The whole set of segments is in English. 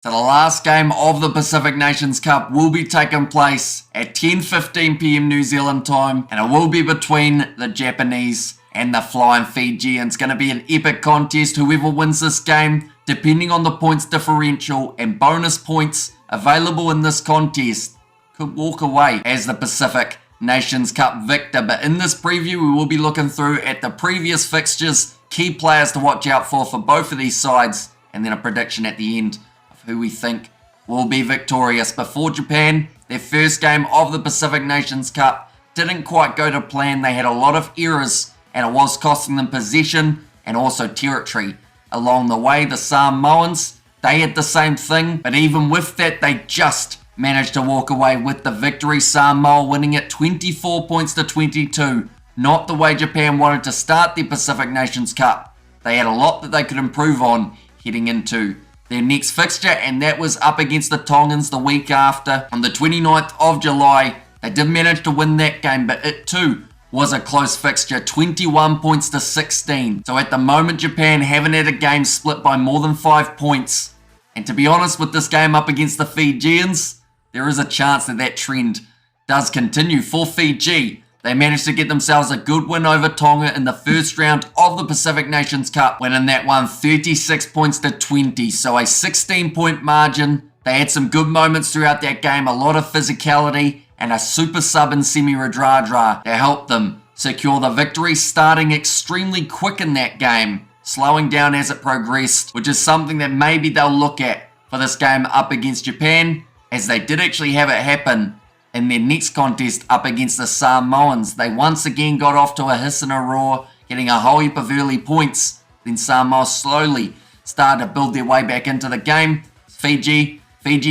So the last game of the Pacific Nations Cup will be taking place at 10:15 p.m. New Zealand time, and it will be between the Japanese and the Flying Fijians. It's going to be an epic contest. Whoever wins this game, depending on the points differential and bonus points available in this contest, could walk away as the Pacific Nations Cup victor. But in this preview, we will be looking through at the previous fixtures, key players to watch out for both of these sides, and then a prediction at the end of who we think will be victorious. Before Japan, their first game of the Pacific Nations Cup didn't quite go to plan. They had a lot of errors, and it was costing them possession and also territory along the way. The Samoans, they had the same thing, but even with that, they just managed to walk away with the victory. Samoa winning it 24 points to 22. Not the way Japan wanted to start the Pacific Nations Cup. They had a lot that they could improve on heading into their next fixture, and that was up against the Tongans the week after. On the 29th of July, they did manage to win that game, but it too was a close fixture, 21 points to 16. So at the moment, Japan haven't had a game split by more than 5 points. And to be honest, with this game up against the Fijians, there is a chance that that trend does continue. For Fiji, they managed to get themselves a good win over Tonga in the first round of the Pacific Nations Cup, winning that one 36 points to 20. So a 16-point margin. They had some good moments throughout that game, a lot of physicality, and a super sub in Semi Radradra that helped them secure the victory, starting extremely quick in that game, slowing down as it progressed, which is something that maybe they'll look at for this game up against Japan, as they did actually have it happen in their next contest up against the Samoans. They once again got off to a hiss and a roar, getting a whole heap of early points. Then Samoa slowly started to build their way back into the game. Fiji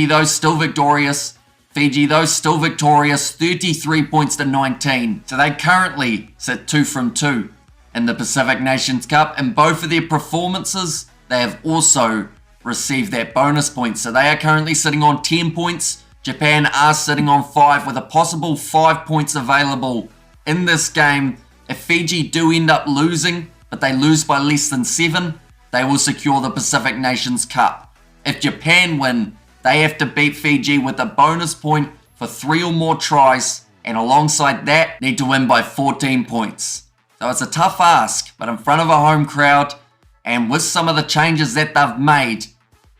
though still victorious. 33 points to 19. So they currently sit 2 from 2 in the Pacific Nations Cup. In both of their performances, they have also received that bonus point. So they are currently sitting on 10 points. Japan are sitting on 5 with a possible 5 points available in this game. If Fiji do end up losing, but they lose by less than 7, they will secure the Pacific Nations Cup. If Japan win, they have to beat Fiji with a bonus point for 3 or more tries, and alongside that, need to win by 14 points. So it's a tough ask, but in front of a home crowd, and with some of the changes that they've made,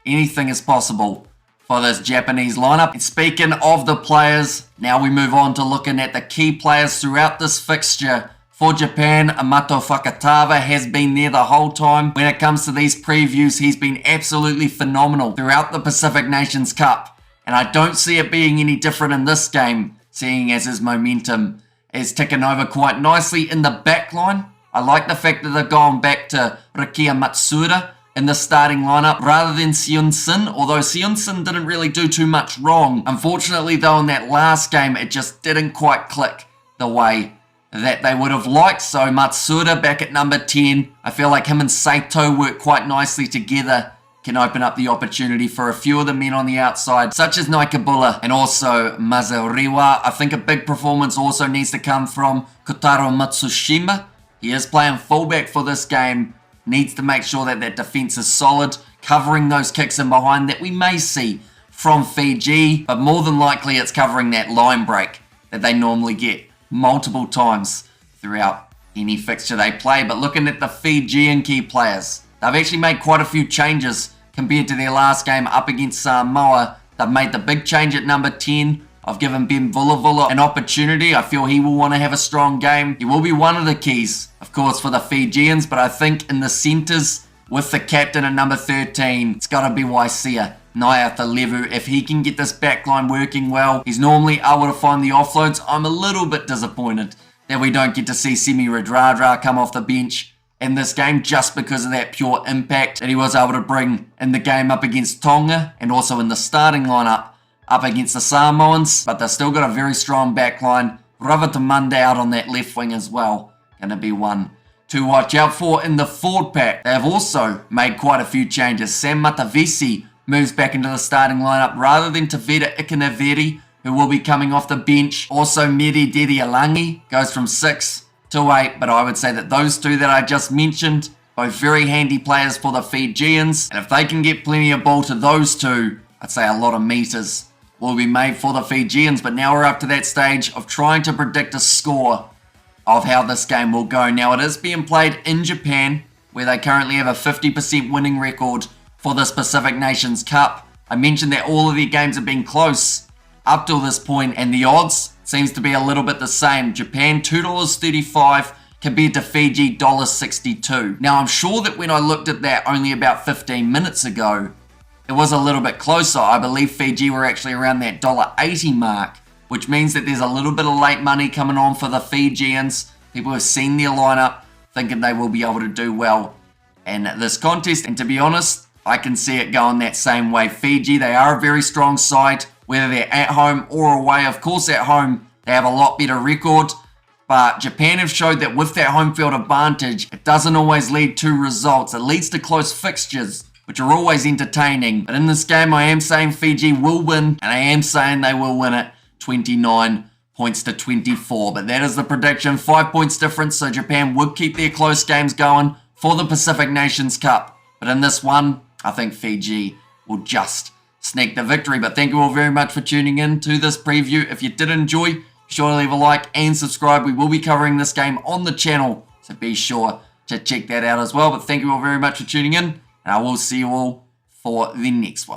anything is possible for this Japanese lineup. And speaking of the players, now we move on to looking at the key players throughout this fixture. For Japan, Amato Fakatava has been there the whole time. When it comes to these previews, he's been absolutely phenomenal throughout the Pacific Nations Cup. And I don't see it being any different in this game, seeing as his momentum is ticking over quite nicely in the back line. I like the fact that they're going back to Rikia Matsuda in the starting lineup rather than Seun-Sin, although Seun-Sin didn't really do too much wrong. Unfortunately though, in that last game, it just didn't quite click the way that they would have liked. So Matsuda back at number 10. I feel like him and Saito work quite nicely together, can open up the opportunity for a few of the men on the outside, such as Naikabula and also Mazariwa. I think a big performance also needs to come from Kotaro Matsushima. He is playing fullback for this game, needs to make sure that that defense is solid, covering those kicks in behind that we may see from Fiji, but more than likely it's covering that line break that they normally get multiple times throughout any fixture they play. But looking at the Fijian key players, they've actually made quite a few changes compared to their last game up against Samoa. They've made the big change at number 10. I've given Ben Vulavula an opportunity. I feel he will want to have a strong game. He will be one of the keys, of course, for the Fijians, but I think in the centres, with the captain at number 13, it's got to be Waisia Naiatalevu. If he can get this backline working well, he's normally able to find the offloads. I'm a little bit disappointed that we don't get to see Semi Radradra come off the bench in this game, just because of that pure impact that he was able to bring in the game up against Tonga, and also in the starting lineup up against the Samoans. But they've still got a very strong backline. Ravatamanda out on that left wing as well. Going to be one to watch out for. In the forward pack, they have also made quite a few changes. Sam Matavesi moves back into the starting lineup rather than Tavita Ikanaveri, who will be coming off the bench. Also, Meri Dedialangi goes from 6 to 8, but I would say that those two that I just mentioned, Both very handy players for the Fijians, and if they can get plenty of ball to those two, I'd say a lot of meters will be made for the Fijians. But now we're up to that stage of trying to predict a score of how this game will go. Now it is being played in Japan, where they currently have a 50% winning record for this Pacific Nations Cup. I mentioned that all of their games have been close up till this point, and the odds seems to be a little bit the same. Japan $2.35 compared to Fiji $1.62. Now I'm sure that when I looked at that only about 15 minutes ago, it was a little bit closer. I believe Fiji were actually around that $1.80 mark, which means that there's a little bit of late money coming on for the Fijians. People have seen their lineup, thinking they will be able to do well in this contest. And to be honest, I can see it going that same way. Fiji, they are a very strong side, whether they're at home or away. Of course, at home, they have a lot better record. But Japan have showed that with that home field advantage, it doesn't always lead to results. It leads to close fixtures, which are always entertaining. But in this game, I am saying Fiji will win, and I am saying they will win it 29 points to 24. But that is the prediction, 5 points difference, so Japan would keep their close games going for the Pacific Nations Cup. But in this one, I think Fiji will just sneak the victory. But thank you all very much for tuning in to this preview. If you did enjoy, be sure to leave a like and subscribe. We will be covering this game on the channel, so be sure to check that out as well. But thank you all very much for tuning in, and I will see you all for the next one.